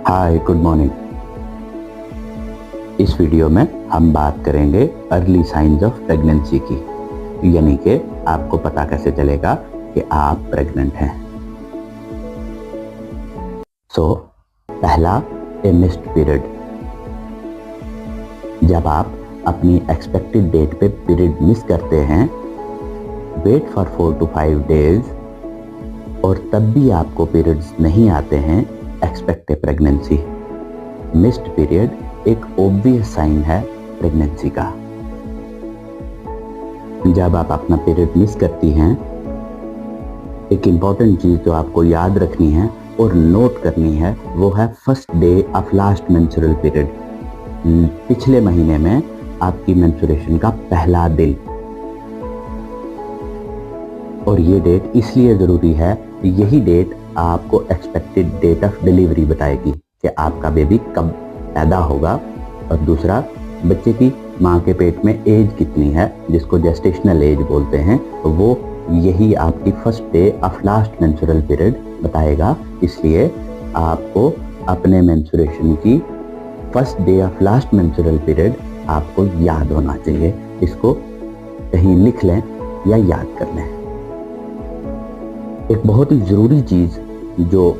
हाय, good morning. इस video में हम बात करेंगे अर्ली साइंस ऑफ प्रेगनेंसी की, यानी कि आपको पता कैसे चलेगा कि आप प्रेग्नेंट हैं। पहला, ए मिस्ड पीरियड। जब आप अपनी एक्सपेक्टेड डेट पे पीरियड मिस करते हैं, वेट फॉर 4 to 5 days और तब भी आपको पीरियड्स नहीं आते हैं, एक्सपेक्ट ए प्रेगनेंसी। मिस्ड पीरियड एक ऑब्वियस साइन है प्रेगनेंसी का। जब आप अपना पीरियड मिस करती हैं, एक इम्पॉर्टेंट चीज़ जो आपको याद रखनी है और नोट करनी है वो है first day of last menstrual period. पिछले महीने में आपकी मेंस्ट्रुएशन का पहला दिन। और ये डेट इसलिए ज़रूरी है, यही डेट आपको एक्सपेक्टेड डेट ऑफ डिलीवरी बताएगी कि आपका बेबी कब पैदा होगा। और दूसरा, बच्चे की माँ के पेट में एज कितनी है, जिसको जेस्टेशनल एज बोलते हैं, वो यही आपकी first day of last menstrual period बताएगा। इसलिए आपको अपने मेंस्ट्रुएशन की first day of last menstrual period आपको याद होना चाहिए। इसको कहीं लिख लें या याद कर लें। एक बहुत ही ज़रूरी चीज़ जो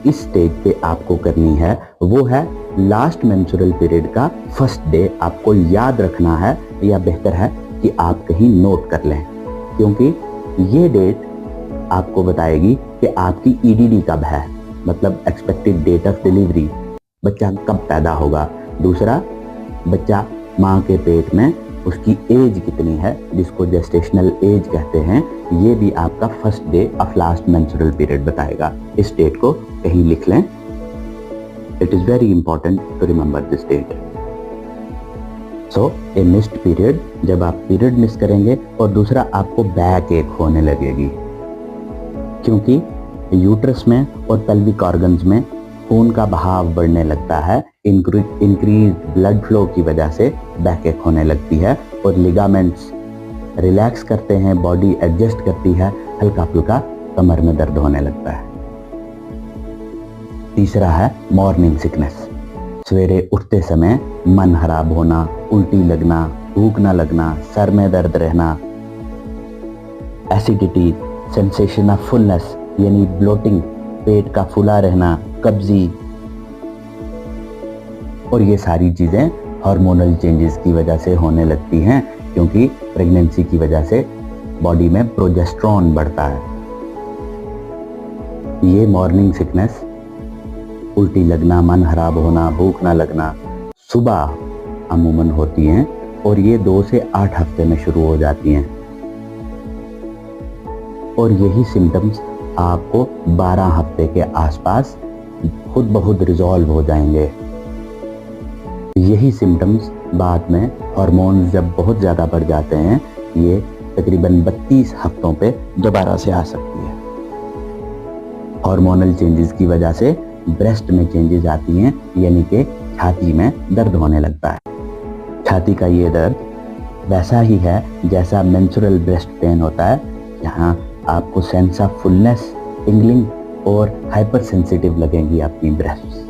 इस स्टेज पे आपको करनी है वो है लास्ट मेंस्ट्रुअल पीरियड का फर्स्ट डे आपको याद रखना है, या बेहतर है कि आप कहीं नोट कर लें, क्योंकि ये डेट आपको बताएगी कि आपकी ईडीडी कब है, मतलब एक्सपेक्टेड डेट ऑफ डिलीवरी, बच्चा कब पैदा होगा। दूसरा, बच्चा माँ के पेट में उसकी एज कितनी है, जिसको जेस्टेशनल एज कहते हैं, ये भी आपका first day of last menstrual period बताएगा। इस डेट को कहीं लिख लें। It is very important to remember this date. A missed period, जब आप पीरियड मिस करेंगे। और दूसरा, आपको बैक एक होने लगेगी, क्योंकि यूट्रस में और पेल्विक ऑर्गन्स में खून का बहाव बढ़ने लगता है। इंक्रीज ब्लड फ्लो की वजह से बैक एक होने लगती है और लिगामेंट्स रिलैक्स करते हैं, बॉडी एडजस्ट करती है, हल्का फुल्का कमर में दर्द होने लगता है। तीसरा है मॉर्निंग सिकनेस। सवेरे उठते समय मन खराब होना, उल्टी लगना, भूख ना लगना, सर में दर्द रहना, एसिडिटी, सेंसेशन ऑफ फुलनेस यानी ब्लोटिंग, पेट का फूला रहना, कब्जी। और ये सारी चीज़ें हार्मोनल चेंजेस की वजह से होने लगती हैं, क्योंकि प्रेगनेंसी की वजह से बॉडी में प्रोजेस्टेरॉन बढ़ता है। ये मॉर्निंग सिकनेस, उल्टी लगना, मन खराब होना, भूख ना लगना, सुबह अमूमन होती हैं और ये 2 से 8 हफ्ते में शुरू हो जाती हैं। और यही सिम्टम्स आपको 12 हफ्ते के आसपास खुद ब खुद रिजॉल्व हो जाएंगे। यही सिम्टम्स बाद में हार्मोन्स जब बहुत ज़्यादा बढ़ जाते हैं, ये तकरीबन 32 हफ्तों पे दोबारा से आ सकती है। हार्मोनल चेंजेस की वजह से ब्रेस्ट में चेंजेस आती हैं, यानी कि छाती में दर्द होने लगता है। छाती का ये दर्द वैसा ही है जैसा मेंस्ट्रुअल ब्रेस्ट पेन होता है। यहाँ आपको सेंस ऑफ फुलनेस, टिंगलिंग और हाइपर सेंसिटिव लगेंगी आपकी ब्रेस्ट।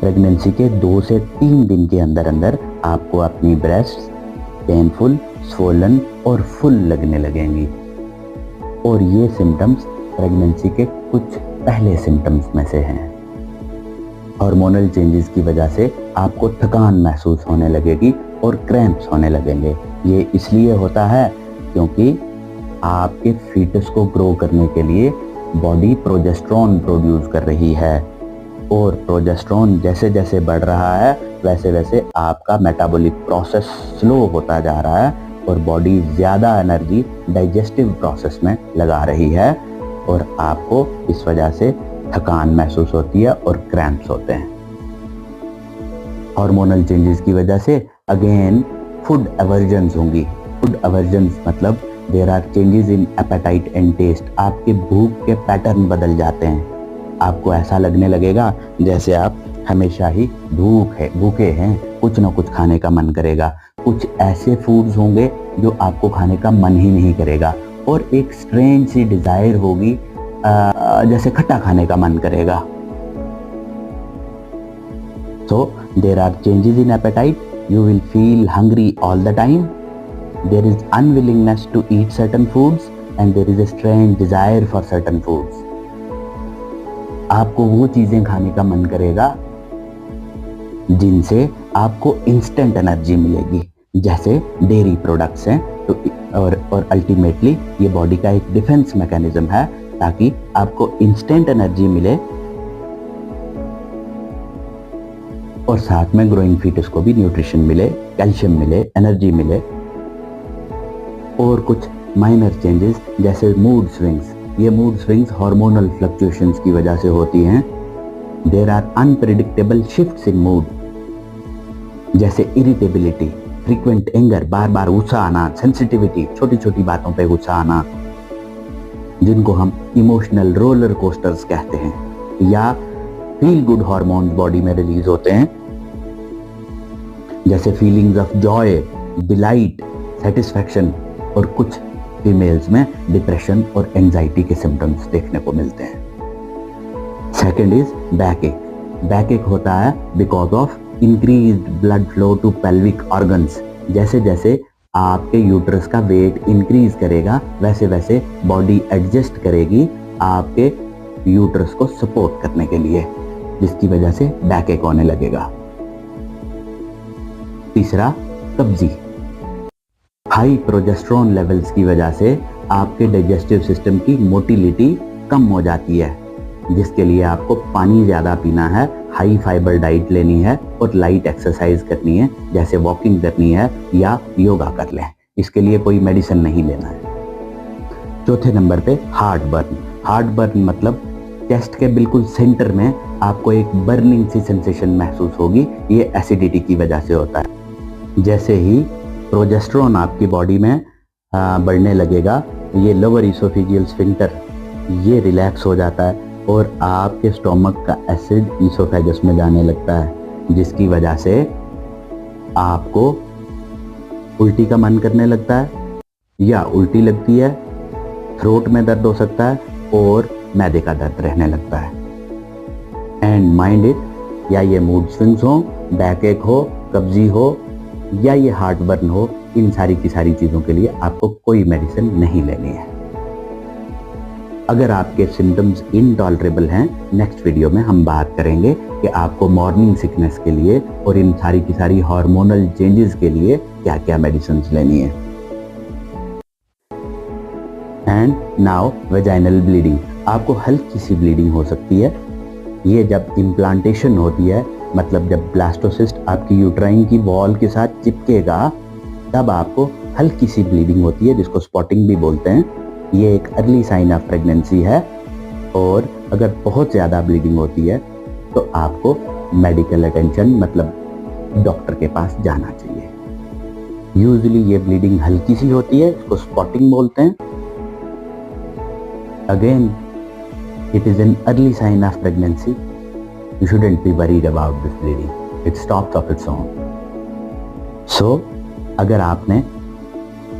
प्रेगनेंसी के 2 से 3 दिन के अंदर अंदर आपको अपनी ब्रेस्ट पेनफुल, स्वोलन और फुल लगने लगेंगी। और ये सिम्टम्स प्रेगनेंसी के कुछ पहले सिम्टम्स में से हैं। हार्मोनल चेंजेस की वजह से आपको थकान महसूस होने लगेगी और क्रैम्प्स होने लगेंगे। ये इसलिए होता है क्योंकि आपके फीटस को ग्रो करने के लिए बॉडी प्रोजेस्टेरॉन प्रोड्यूस कर रही है, और प्रोजेस्टेरॉन जैसे जैसे बढ़ रहा है वैसे वैसे आपका मेटाबॉलिक प्रोसेस स्लो होता जा रहा है और बॉडी ज़्यादा एनर्जी डाइजेस्टिव प्रोसेस में लगा रही है, और आपको इस वजह से थकान महसूस होती है और क्रैम्प्स होते हैं। हार्मोनल चेंजेस की वजह से अगेन फूड एवर्जन्स होंगी। फूड एवर्जन्स मतलब there are changes in appetite and taste. आपके भूख के पैटर्न बदल जाते हैं। आपको ऐसा लगने लगेगा जैसे आप हमेशा ही भूखे हैं, कुछ ना कुछ खाने का मन करेगा। कुछ ऐसे फूड्स होंगे जो आपको खाने का मन ही नहीं करेगा, और एक स्ट्रेंज सी डिज़ायर होगी जैसे खट्टा खाने का मन करेगा। So there are changes in appetite. You will feel hungry all the time. There is unwillingness to eat certain foods and there is a strange desire for certain foods. आपको वो चीजें खाने का मन करेगा जिनसे आपको इंस्टेंट एनर्जी मिलेगी, जैसे डेयरी प्रोडक्ट्स हैं। तो और अल्टीमेटली ये बॉडी का एक डिफेंस मैकेनिज्म है ताकि आपको इंस्टेंट एनर्जी मिले और साथ में ग्रोइंग फीटस को भी न्यूट्रिशन मिले, कैल्शियम मिले, एनर्जी मिले। और कुछ माइनर चेंजेस जैसे मूड स्विंग्स, ये मूड स्विंग्स हार्मोनल फ्लक्चुएशंस की वजह से होती हैं। There are unpredictable shifts in mood, जैसे इरिटेबिलिटी, फ्रीक्वेंट एंगर, बार बार गुस्सा आना, सेंसिटिविटी, छोटी छोटी बातों पे गुस्सा आना, जिनको हम इमोशनल रोलर कोस्टर्स कहते हैं। या फील गुड हार्मोन्स बॉडी में रिलीज होते हैं, जैसे feelings of Joy, delight, satisfaction. और कुछ फीमेल्स में डिप्रेशन और एंजाइटी के सिम्टम्स देखने को मिलते हैं। Second is backache. Backache होता है because of increased blood flow to pelvic organs. जैसे जैसे आपके यूट्रस का वेट इंक्रीज करेगा वैसे वैसे बॉडी एडजस्ट करेगी आपके यूट्रस को सपोर्ट करने के लिए, जिसकी वजह से बैक एक होने लगेगा। तीसरा, कब्जी। हाई प्रोजेस्टेरोन लेवल्स की वजह से आपके डाइजेस्टिव सिस्टम की मोटिलिटी कम हो जाती है, जिसके लिए आपको पानी ज़्यादा पीना है, हाई फाइबर डाइट लेनी है और लाइट एक्सरसाइज करनी है, जैसे वॉकिंग करनी है या योगा कर लें। इसके लिए कोई मेडिसिन नहीं लेना है। चौथे नंबर पे हार्ट बर्न। हार्ट बर्न मतलब चेस्ट के बिल्कुल सेंटर में आपको एक बर्निंग सी सेंसेशन महसूस होगी। ये एसिडिटी की वजह से होता है। जैसे ही प्रोजेस्टेरोन आपकी बॉडी में बढ़ने लगेगा, ये लोअर इसोफेजियल स्फिंक्टर ये रिलैक्स हो जाता है और आपके स्टोमक का एसिड इसोफेगस में जाने लगता है, जिसकी वजह से आपको उल्टी का मन करने लगता है या उल्टी लगती है, थ्रोट में दर्द हो सकता है और मैदे का दर्द रहने लगता है। एंड माइंड इट, या ये मूड स्विंग्स हो, बैक एक हो, कब्जी हो या ये हार्ट बर्न हो, इन सारी की सारी चीज़ों के लिए आपको कोई मेडिसिन नहीं लेनी है। अगर आपके सिम्टम्स इनटॉलरेबल हैं, नेक्स्ट वीडियो में हम बात करेंगे कि आपको मॉर्निंग सिकनेस के लिए और इन सारी की सारी हार्मोनल चेंजेस के लिए क्या क्या मेडिसिन लेनी है। And now vaginal bleeding. आपको हल्की सी ब्लीडिंग हो सकती है। ये जब इम्प्लांटेशन होती है, मतलब जब ब्लास्टोसिस्ट आपकी यूट्राइन की वॉल के साथ चिपकेगा, तब आपको हल्की सी ब्लीडिंग होती है, जिसको स्पॉटिंग भी बोलते हैं। ये एक अर्ली साइन ऑफ प्रेगनेंसी है और अगर बहुत ज़्यादा ब्लीडिंग होती है तो आपको मेडिकल अटेंशन मतलब डॉक्टर के पास जाना चाहिए। यूजुअली ये ब्लीडिंग हल्की सी होती है, इसको स्पॉटिंग बोलते हैं। Again it is an early sign of pregnancy. You shouldn't be worried about this bleeding. It stops of its own. So, अगर आपने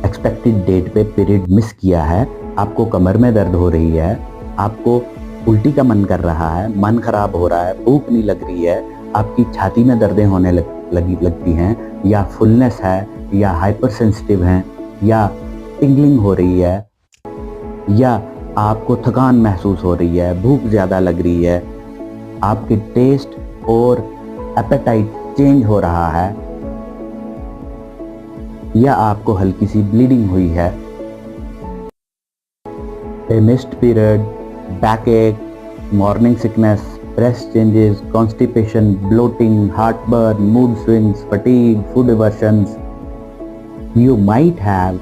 एक्सपेक्टेड डेट पे पीरियड मिस किया है, आपको कमर में दर्द हो रही है, आपको उल्टी का मन कर रहा है, मन खराब हो रहा है, भूख नहीं लग रही है, आपकी छाती में दर्दें होने लगती हैं, या फुलनेस है, या हाइपर सेंसिटिव हैं, या टिंगलिंग हो रही है, या आपको थकान महसूस हो रही है, भूख ज़्यादा लग रही है, आपके टेस्ट और एपेटाइट चेंज हो रहा है, या आपको हल्की सी ब्लीडिंग हुई है, missed period, back ache, morning sickness, breast changes, constipation, bloating, heartburn, mood swings, fatigue, food aversions, you might have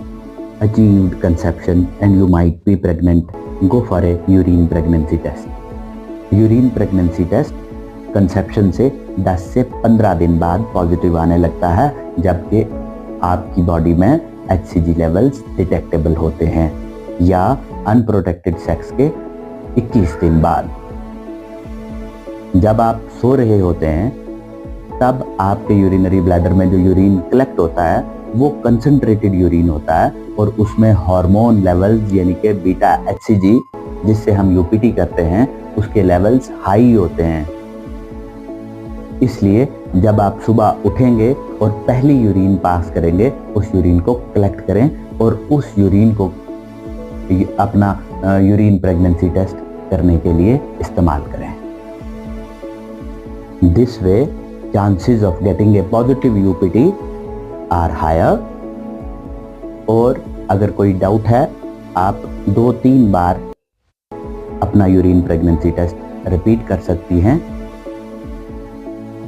achieved conception and you might be pregnant. Go for a urine pregnancy test. Urine pregnancy test conception से 10 से 15 दिन बाद positive आने लगता है, जबकि आपकी body में HCG लेवल्स डिटेक्टेबल होते हैं, या अनप्रोटेक्टेड सेक्स के 21 दिन बाद। जब आप सो रहे होते हैं तब आपके यूरिनरी ब्लैडर में जो यूरिन कलेक्ट होता है वो कंसंट्रेटेड यूरिन होता है और उसमें हार्मोन लेवल्स यानी कि बीटा HCG जिससे हम यूपीटी करते हैं उसके लेवल्स हाई होते हैं। इसलिए जब आप सुबह उठेंगे और पहली यूरिन पास करेंगे, उस यूरिन को कलेक्ट करें और उस यूरिन को अपना यूरिन प्रेगनेंसी टेस्ट करने के लिए इस्तेमाल करें। This way chances of getting a positive UPT are higher. और अगर कोई डाउट है, आप 2-3 बार अपना यूरिन प्रेगनेंसी टेस्ट रिपीट कर सकती हैं